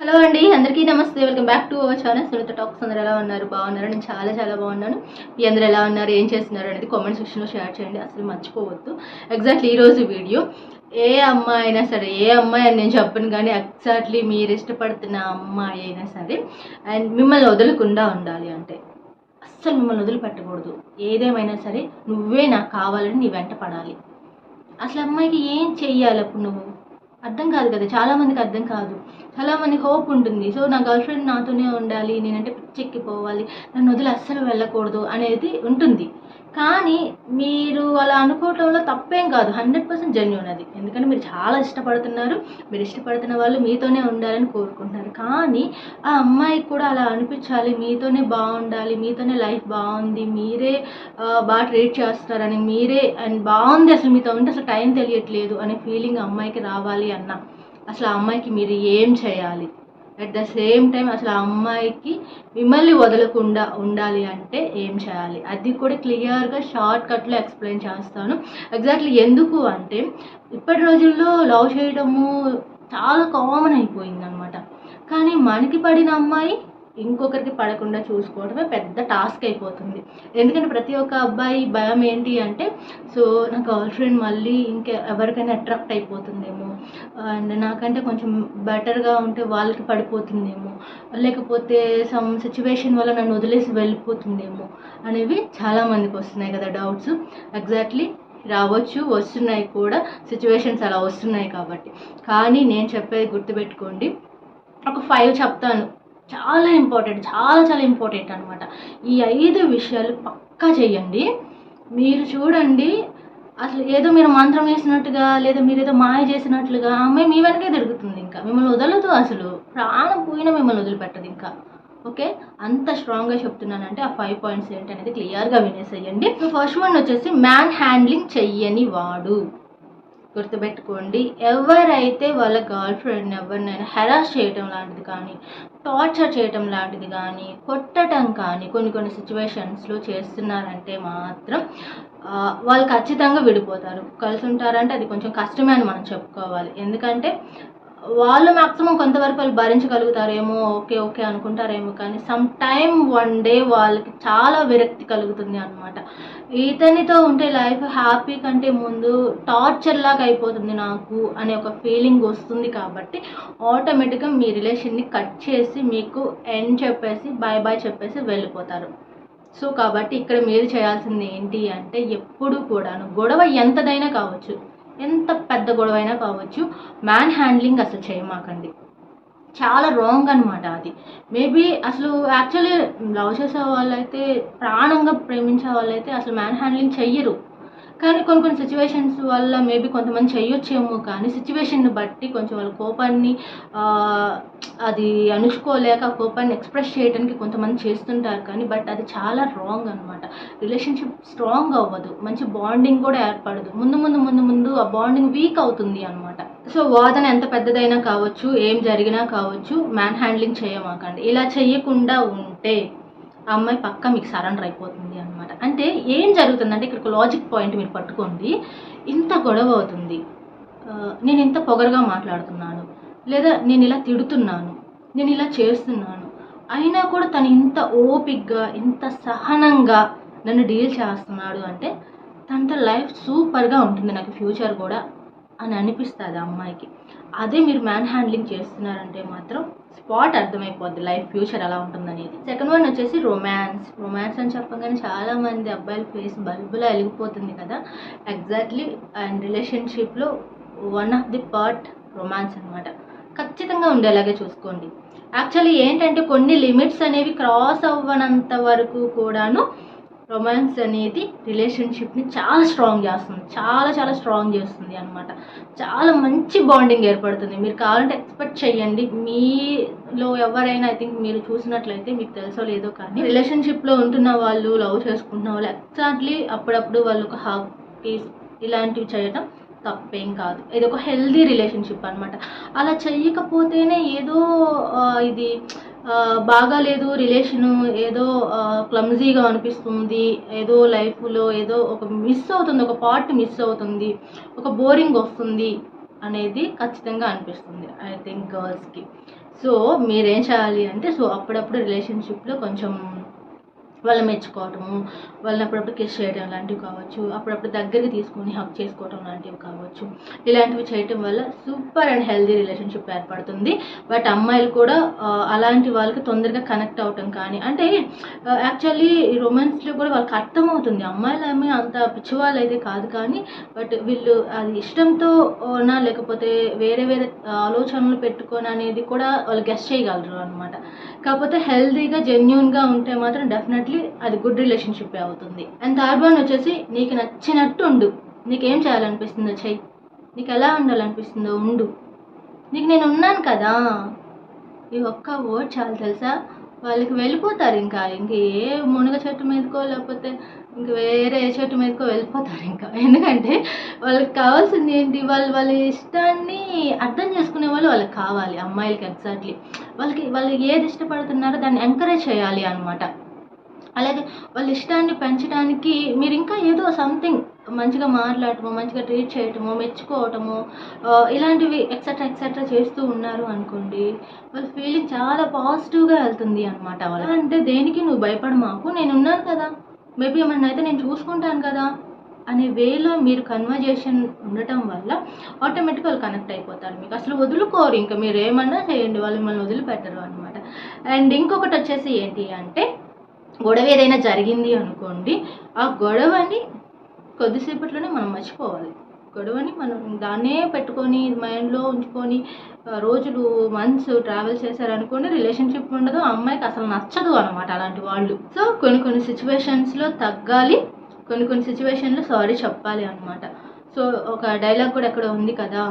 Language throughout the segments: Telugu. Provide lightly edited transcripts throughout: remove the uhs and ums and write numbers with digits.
హలో అండి, అందరికీ నమస్తే. Welcome back to our channel Sunitha talks. అందరూ ఎలా ఉన్నారు? బాగున్నారు? నేను చాలా చాలా బాగున్నాను. మీ అందరూ ఎలా ఉన్నారు, ఏం చేస్తున్నారు అనేది కామెంట్ సెక్షన్లో షేర్ చేయండి. అసలు మర్చిపోవద్దు. ఎగ్జాక్ట్లీ ఈరోజు వీడియో ఏ అమ్మాయి అయినా సరే, ఏ అమ్మాయి అని నేను చెప్పను కానీ ఎగ్జాక్ట్లీ మీరు ఇష్టపడుతున్న అమ్మాయి అయినా సరే అండ్ మిమ్మల్ని వదలకుండా ఉండాలి అంటే అస్సలు మిమ్మల్ని వదిలిపెట్టకూడదు. ఏదేమైనా సరే నువ్వే నాకు కావాలని నీ వెంట పడాలి. అసలు అమ్మాయికి ఏం చెయ్యాలి అప్పుడు నువ్వు? అర్థం కాదు కదా, చాలామందికి అర్థం కాదు. చాలామంది హోప్ ఉంటుంది. సో నా గర్ల్ ఫ్రెండ్ నాతోనే ఉండాలి, నేనంటే పిచ్చెక్కిపోవాలి, నన్ను వదిలి అస్సలు వెళ్ళకూడదు అనేది ఉంటుంది. కానీ మీరు అలా అనుకోవటంలో తప్పేం కాదు, 100% జెన్యూన్ అది. ఎందుకంటే మీరు చాలా ఇష్టపడుతున్నారు, మీరు ఇష్టపడుతున్న వాళ్ళు మీతోనే ఉండాలని కోరుకుంటున్నారు. కానీ ఆ అమ్మాయికి కూడా అలా అనిపించాలి, మీతోనే బాగుండాలి, మీతోనే లైఫ్ బాగుంది, మీరే బాగా ట్రీట్ చేస్తారని, మీరే అండ్ బాగుంది, అసలు మీతో ఉంటే అసలు టైం తెలియట్లేదు అనే ఫీలింగ్ అమ్మాయికి రావాలి అన్న అసలు ఆ అమ్మాయికి మీరు ఏం చేయాలి? అట్ ద సేమ్ టైం అసలు ఆ అమ్మాయికి మిమ్మల్ని వదలకుండా ఉండాలి అంటే ఏం చేయాలి? అది కూడా క్లియర్గా షార్ట్ కట్లో ఎక్స్ప్లెయిన్ చేస్తాను. ఎగ్జాక్ట్లీ ఎందుకు అంటే ఇప్పటి రోజుల్లో లవ్ చేయడము చాలా కామన్ అయిపోయింది అనమాట. కానీ మనకి పడిన అమ్మాయి ఇంకొకరికి పడకుండా చూసుకోవడమే పెద్ద టాస్క్ అయిపోతుంది. ఎందుకంటే ప్రతి ఒక్క అబ్బాయి భయం ఏంటి అంటే, సో నా గర్ల్ ఫ్రెండ్ మళ్ళీ ఎవరికైనా అట్రాక్ట్ అయిపోతుందేమో, అండ్ నాకంటే కొంచెం బెటర్గా ఉంటే వాళ్ళకి పడిపోతుందేమో, లేకపోతే సమ్ సిచ్యువేషన్ వల్ల నన్ను వదిలేసి వెళ్ళిపోతుందేమో అనేవి చాలామందికి వస్తున్నాయి కదా డౌట్స్. ఎగ్జాక్ట్లీ రావచ్చు, వస్తున్నాయి కూడా, సిచ్యువేషన్స్ అలా వస్తున్నాయి కాబట్టి. కానీ నేను చెప్పేది గుర్తుపెట్టుకోండి, ఒక 5 చెప్తాను, చాలా ఇంపార్టెంట్, చాలా చాలా ఇంపార్టెంట్ అనమాట. ఈ 5 విషయాలు పక్కా చేయండి. మీరు చూడండి, అసలు ఏదో మీరు మంత్రం వేసినట్టుగా లేదా మీరు ఏదో మాయ చేసినట్లుగా అమ్మాయి మీ వెనకే తిరుగుతుంది. ఇంకా మిమ్మల్ని వదలదు, అసలు ప్రాణం పోయినా మిమ్మల్ని వదిలిపెట్టదు ఇంకా. ఓకే, అంత స్ట్రాంగ్గా చెప్తున్నానంటే ఆ 5 పాయింట్స్ ఏంటనేది క్లియర్గా వినేసేయండి. సో ఫస్ట్ వన్ వచ్చేసి మ్యాన్ హ్యాండ్లింగ్ చెయ్యని వాడు. గుర్తుపెట్టుకోండి, ఎవరైతే వాళ్ళ గర్ల్ ఫ్రెండ్ ఎవరినైనా హెరాస్ చేయటం లాంటిది కానీ, టార్చర్ చేయటం లాంటిది కానీ, కొట్టడం కానీ కొన్ని సిచ్యువేషన్స్లో చేస్తున్నారంటే మాత్రం వాళ్ళు ఖచ్చితంగా విడిపోతారు. కలిసి ఉంటారంటే అది కొంచెం కష్టమే అని మనం చెప్పుకోవాలి. ఎందుకంటే వాళ్ళు మ్యాక్సిమం కొంతవరకు వాళ్ళు భరించగలుగుతారేమో, ఓకే ఓకే అనుకుంటారేమో, కానీ సమ్ టైమ్ వన్ డే వాళ్ళకి చాలా విరక్తి కలుగుతుంది అనమాట. ఇతనితో ఉంటే లైఫ్ హ్యాపీ కంటే ముందు టార్చర్ లాగా అయిపోతుంది నాకు అనే ఒక ఫీలింగ్ వస్తుంది. కాబట్టి ఆటోమేటిక్గా మీ రిలేషన్ని కట్ చేసి మీకు ఎండ్ చెప్పేసి బాయ్ బాయ్ చెప్పేసి వెళ్ళిపోతారు. సో కాబట్టి ఇక్కడ మీరు చేయాల్సింది ఏంటి అంటే, ఎప్పుడు కూడాను గొడవ ఎంతదైనా కావచ్చు, ఎంత పెద్ద గొడవ అయినా కావచ్చు, మ్యాన్ హ్యాండ్లింగ్ అసలు చేయమాకండి. చాలా రాంగ్ అనమాట అది. మేబీ అసలు యాక్చువల్లీ లవ్ చేసే వాళ్ళైతే, ప్రాణంగా ప్రేమించే వాళ్ళైతే అసలు మ్యాన్ హ్యాండ్లింగ్ చెయ్యరు. కానీ కొన్ని సిచ్యువేషన్స్ వల్ల మేబీ కొంతమంది చెయ్యొచ్చేమో, కానీ సిచ్యువేషన్ని బట్టి కొంచెం వాళ్ళ కోపాన్ని అది అణుచుకోలేక కోపాన్ని ఎక్స్ప్రెస్ చేయడానికి కొంతమంది చేస్తుంటారు. కానీ బట్ అది చాలా రాంగ్ అనమాట. రిలేషన్షిప్ స్ట్రాంగ్ అవ్వదు, మంచి బాండింగ్ కూడా ఏర్పడదు. ముందు ఆ బాండింగ్ వీక్ అవుతుంది అనమాట. సో వాదన ఎంత పెద్దదైనా కావచ్చు, ఏం జరిగినా కావచ్చు, మ్యాన్ హ్యాండ్లింగ్ చేయమాకండి. ఇలా చెయ్యకుండా ఉంటే ఆ అమ్మాయి పక్కా మీకు సరెండర్ అయిపోతుంది అనమాట. అంటే ఏం జరుగుతుందంటే, ఇక్కడ ఒక లాజిక్ పాయింట్ మీరు పట్టుకోండి. ఇంత గొడవ అవుతుంది, నేను ఇంత పొగరుగా మాట్లాడుతున్నాను, లేదా నేను ఇలా తిడుతున్నాను, నేను ఇలా చేస్తున్నాను, అయినా కూడా తను ఇంత ఓపిక్గా, ఇంత సహనంగా నన్ను డీల్ చేస్తున్నాడు అంటే తనతో లైఫ్ సూపర్గా ఉంటుంది, నాకు ఫ్యూచర్ కూడా అని అనిపిస్తుంది ఆ అమ్మాయికి. అదే మీరు మ్యాన్ హ్యాండ్లింగ్ చేస్తున్నారంటే మాత్రం స్పాట్ అర్థమైపోద్ది లైఫ్ ఫ్యూచర్ ఎలా ఉంటుందనేది. సెకండ్ వన్ వచ్చేసి రొమాన్స్ అని చెప్పగానే చాలామంది అబ్బాయిల ఫేస్ బల్బులా వెలిగిపోతుంది కదా. ఎగ్జాక్ట్లీ, అండ్ రిలేషన్షిప్లో one of the part romance అనమాట. ఖచ్చితంగా ఉండేలాగే చూసుకోండి. యాక్చువల్లీ ఏంటంటే కొన్ని లిమిట్స్ అనేవి క్రాస్ అవ్వనంత వరకు కూడాను రొమాన్స్ అనేది రిలేషన్షిప్ని చాలా స్ట్రాంగ్ చేస్తుంది, చాలా చాలా స్ట్రాంగ్ చేస్తుంది అనమాట. చాలా మంచి బాండింగ్ ఏర్పడుతుంది. మీరు కావాలంటే ఎక్స్పెక్ట్ చేయండి. మీలో ఎవరైనా, ఐ థింక్ మీరు చూసినట్లయితే మీకు తెలుసో లేదో కానీ, రిలేషన్షిప్లో ఉంటున్న వాళ్ళు, లవ్ చేసుకుంటున్న వాళ్ళు ఎగ్జాక్ట్లీ అప్పుడప్పుడు వాళ్ళు ఒక హగ్, పీస్ ఇలాంటివి చేయడం తప్పేం కాదు. ఇది ఒక హెల్దీ రిలేషన్షిప్ అనమాట. అలా చెయ్యకపోతేనే ఏదో ఇది బాగాలేదు రిలేషను, ఏదో క్లమ్జీగా అనిపిస్తుంది, ఏదో లైఫ్లో ఏదో ఒక మిస్ అవుతుంది, ఒక పార్ట్ మిస్ అవుతుంది, ఒక బోరింగ్ వస్తుంది అనేది ఖచ్చితంగా అనిపిస్తుంది ఐ థింక్ గర్ల్స్కి. సో మీరేం చేయాలి అంటే, సో అప్పుడప్పుడు రిలేషన్షిప్లో కొంచెం వాళ్ళని మెచ్చుకోవటము, వాళ్ళని అప్పుడప్పుడు కిస్ చేయడం లాంటివి కావచ్చు, అప్పుడప్పుడు దగ్గరికి తీసుకొని హగ్ చేసుకోవడం లాంటివి కావచ్చు. ఇలాంటివి చేయటం వల్ల సూపర్ అండ్ హెల్దీ రిలేషన్షిప్ ఏర్పడుతుంది. బట్ అమ్మాయిలు కూడా అలాంటి వాళ్ళకి తొందరగా కనెక్ట్ అవటం కానీ, అంటే యాక్చువల్లీ రొమాన్స్లో కూడా వాళ్ళకి అర్థమవుతుంది. అమ్మాయిలు ఏమీ అంత పిచ్చివాళ్ళు అయితే కాదు, కానీ బట్ వీళ్ళు అది ఇష్టంతో లేకపోతే వేరే వేరే ఆలోచనలు పెట్టుకొని అనేది కూడా వాళ్ళు గెస్ చేయగలరు అనమాట. కాకపోతే హెల్దీగా జెన్యూన్గా ఉంటే మాత్రం డెఫినెట్లీ అది గుడ్ రిలేషన్షిప్ అవుతుంది. అండ్ థర్డ్ వన్ వచ్చేసి, నీకు నచ్చినట్టు ఉండు. నీకేం చేయాలనిపిస్తుందో చెయ్యి, నీకు ఎలా ఉండాలనిపిస్తుందో ఉండు, నీకు నేను ఉన్నాను కదా, ఈ ఒక్క వర్డ్ చాలు తెలుసా, వాళ్ళకి వెళ్ళిపోతారు. ఇంకా ఏ మునగ చెట్టు మీదకో లేకపోతే ఇంక వేరే చెట్టు మీదకో వెళ్ళిపోతారు. ఇంకా ఎందుకంటే వాళ్ళకి కావాల్సింది ఏంటి, వాళ్ళ ఇష్టాన్ని అర్థం చేసుకునే వాళ్ళు వాళ్ళకి కావాలి. అమ్మాయిలకి ఎగ్జాక్ట్లీ వాళ్ళు ఏది ఇష్టపడుతున్నారో దాన్ని ఎంకరేజ్ చేయాలి అనమాట. అలాగే వాళ్ళ ఇష్టాన్ని పెంచడానికి మీరు ఇంకా ఏదో సంథింగ్ మంచిగా మాట్లాడటము, మంచిగా ట్రీట్ చేయటము, మెచ్చుకోవటము, ఇలాంటివి ఎక్సెట్రా ఎక్సెట్రా చేస్తూ ఉన్నారు అనుకోండి, వాళ్ళ ఫీలింగ్ చాలా పాజిటివ్గా వెళ్తుంది అనమాట. వాళ్ళ అంటే దేనికి నువ్వు భయపడ మాకు, నేను ఉన్నాను కదా, మేబీ ఏమన్నా అయితే నేను చూసుకుంటాను కదా అనే వేలో మీరు కన్వర్జేషన్ ఉండటం వల్ల ఆటోమేటిక్గా వాళ్ళు కనెక్ట్ అయిపోతారు. మీకు అసలు వదులుకోరు, ఇంకా మీరు ఏమన్నా చేయండి వాళ్ళు మిమ్మల్ని వదిలిపెట్టరు అనమాట. అండ్ ఇంకొకటి వచ్చేసి ఏంటి అంటే, గొడవ ఏదైనా జరిగింది అనుకోండి, ఆ గొడవని కొద్దిసేపట్లోనే మనం మర్చిపోవాలి. గొడవని మనం దాన్నే పెట్టుకొని మైండ్లో ఉంచుకొని రోజులు మంత్స్ ట్రావెల్ చేశారనుకోండి, రిలేషన్షిప్ ఉండదు, ఆ అమ్మాయికి అసలు నచ్చదు అనమాట అలాంటి వాళ్ళు. సో కొన్ని సిచ్యువేషన్స్లో తగ్గాలి, కొన్ని సిచ్యువేషన్లో సారీ చెప్పాలి అనమాట. సో ఒక డైలాగ్ కూడా ఎక్కడ ఉంది కదా,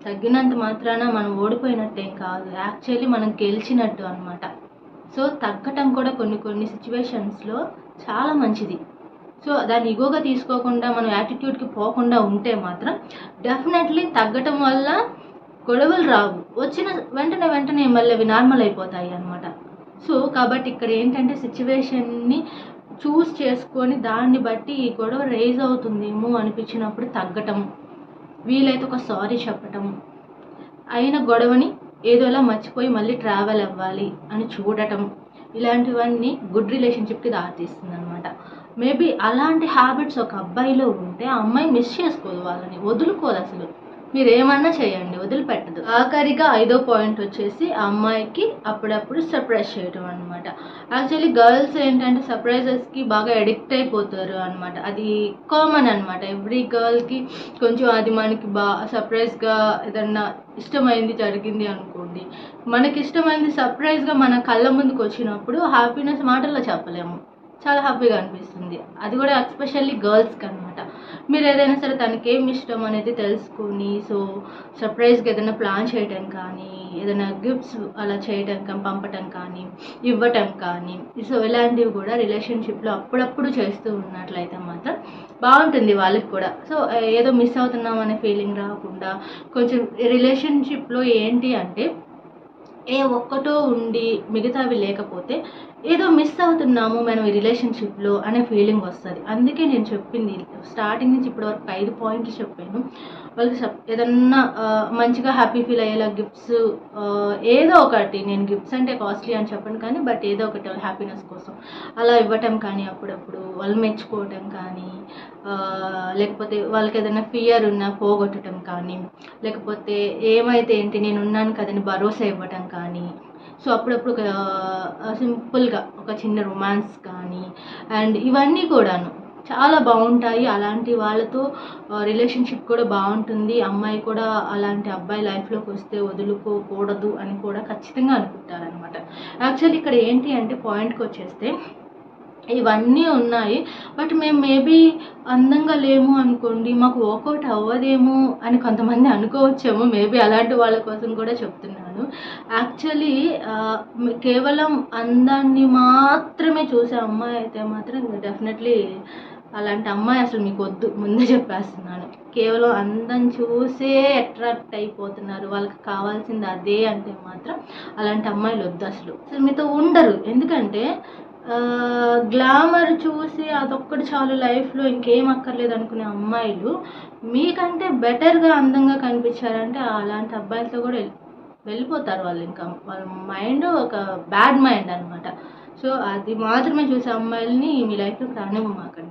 తగ్గినంత మాత్రాన మనం ఓడిపోయినట్టేం కాదు, యాక్చువల్లీ మనం గెలిచినట్టు అనమాట. సో తగ్గటం కూడా కొన్ని సిచ్యువేషన్స్లో చాలా మంచిది. సో దాన్ని ఈగోగా తీసుకోకుండా మనం యాటిట్యూడ్కి పోకుండా ఉంటే మాత్రం డెఫినెట్లీ తగ్గటం వల్ల గొడవలు రావు, వచ్చిన వెంటనే మళ్ళీ అవి నార్మల్ అయిపోతాయి అనమాట. సో కాబట్టి ఇక్కడ ఏంటంటే సిచ్యువేషన్ని చూస్ చేసుకొని దాన్ని బట్టి ఈ గొడవ రైజ్ అవుతుందేమో అనిపించినప్పుడు తగ్గటం, వీలైతే ఒక సారీ చెప్పటం, అయిన గొడవని ఏదోలా మర్చిపోయి మళ్ళీ ట్రావెల్ అవ్వాలి అని చూడటం, ఇలాంటివన్నీ గుడ్ రిలేషన్షిప్కి దారితీస్తుంది అనమాట. మేబీ అలాంటి హ్యాబిట్స్ ఒక అబ్బాయిలో ఉంటే ఆ అమ్మాయి మిస్ చేసుకోదు, వాళ్ళని వదులుకోదు, అసలు మీరు ఏమన్నా చేయండి వదిలిపెట్టదు. ఆఖరిగా 5వ పాయింట్ వచ్చేసి ఆ అమ్మాయికి అప్పుడప్పుడు సర్ప్రైజ్ చేయటం అనమాట. యాక్చువల్లీ గర్ల్స్ ఏంటంటే సర్ప్రైజెస్కి బాగా అడిక్ట్ అయిపోతారు అనమాట. అది కామన్ అనమాట, ఎవ్రీ గర్ల్కి కొంచెం అది మనకి సర్ప్రైజ్గా ఏదన్నా ఇష్టమైంది జరిగింది అనుకోండి, మనకి ఇష్టమైంది సర్ప్రైజ్గా మన కళ్ళ ముందుకు వచ్చినప్పుడు హ్యాపీనెస్ మాటల్లో చెప్పలేము, చాలా హ్యాపీగా అనిపిస్తుంది. అది కూడా ఎస్పెషల్లీ గర్ల్స్కి అనమాట. మీరు ఏదైనా సరే తనకి ఏమి ఇష్టం అనేది తెలుసుకొని సో సర్ప్రైజ్గా ఏదైనా ప్లాన్ చేయటం కానీ, ఏదైనా గిఫ్ట్స్ అలా చేయటం కానీ, పంపటం కానీ, ఇవ్వటం కానీ, సో ఇలాంటివి కూడా రిలేషన్షిప్లో అప్పుడప్పుడు చేస్తూ ఉన్నట్లయితే మాత్రం బాగుంటుంది వాళ్ళకి కూడా. సో ఏదో మిస్ అవుతున్నాం అనే ఫీలింగ్ రాకుండా, కొంచెం రిలేషన్షిప్లో ఏంటి అంటే ఒక్కటో ఉండి మిగతావి లేకపోతే ఏదో మిస్ అవుతున్నాము మనం ఈ రిలేషన్షిప్లో అనే ఫీలింగ్ వస్తుంది. అందుకే నేను చెప్పింది స్టార్టింగ్ నుంచి ఇప్పటివరకు 5 పాయింట్లు చెప్పాను. వాళ్ళకి ఏదన్నా మంచిగా హ్యాపీ ఫీల్ అయ్యేలా గిఫ్ట్స్, ఏదో ఒకటి, నేను గిఫ్ట్స్ అంటే కాస్ట్లీ అని చెప్పను కానీ బట్ ఏదో ఒకటి హ్యాపీనెస్ కోసం అలా ఇవ్వటం కానీ, అప్పుడప్పుడు వాళ్ళు మెచ్చుకోవటం కానీ, లేకపోతే వాళ్ళకి ఏదైనా ఫియర్ ఉన్నా పోగొట్టడం కానీ, లేకపోతే ఏమైతే ఏంటి నేను ఉన్నాను కదని భరోసా ఇవ్వటం కానీ, సో అప్పుడప్పుడు సింపుల్గా ఒక చిన్న రొమాన్స్ కానీ, అండ్ ఇవన్నీ కూడాను చాలా బాగుంటాయి. అలాంటి వాళ్ళతో రిలేషన్షిప్ కూడా బాగుంటుంది. అమ్మాయి కూడా అలాంటి అబ్బాయి లైఫ్లోకి వస్తే వదులుకోకూడదు అని కూడా ఖచ్చితంగా అనుకుంటారనమాట. యాక్చువల్లీ ఇక్కడ ఏంటి అంటే పాయింట్కి వచ్చేస్తే ఇవన్నీ ఉన్నాయి, బట్ మేము మేబీ అందంగా లేము అనుకోండి, మాకు వర్కౌట్ అవ్వదేమో అని కొంతమంది అనుకోవచ్చేమో. మేబీ అలాంటి వాళ్ళ కోసం కూడా చెప్తున్నాను. యాక్చువల్లీ కేవలం అందాన్ని మాత్రమే చూసే అమ్మాయి అయితే మాత్రం డెఫినెట్లీ అలాంటి అమ్మాయి అసలు మీకు వద్దు, ముందే చెప్పేస్తున్నాను. కేవలం అందం చూసే అట్రాక్ట్ అయిపోతున్నారు, వాళ్ళకి కావాల్సింది అదే అంటే మాత్రం అలాంటి అమ్మాయిలు వద్దు, అసలు మీతో ఉండరు. ఎందుకంటే గ్లామర్ చూసి అదొక్కటి చాలు లైఫ్లో ఇంకేం అక్కర్లేదు అనుకునే అమ్మాయిలు మీకంటే బెటర్గా అందంగా కనిపించారంటే అలాంటి అబ్బాయిలతో కూడా వెళ్ళిపోతారు వాళ్ళు. ఇంకా వాళ్ళ మైండ్ ఒక బ్యాడ్ మైండ్ అనమాట. సో అది మాత్రమే చూసే అమ్మాయిలని మీ లైఫ్లోకి రానివ్వమాకండి.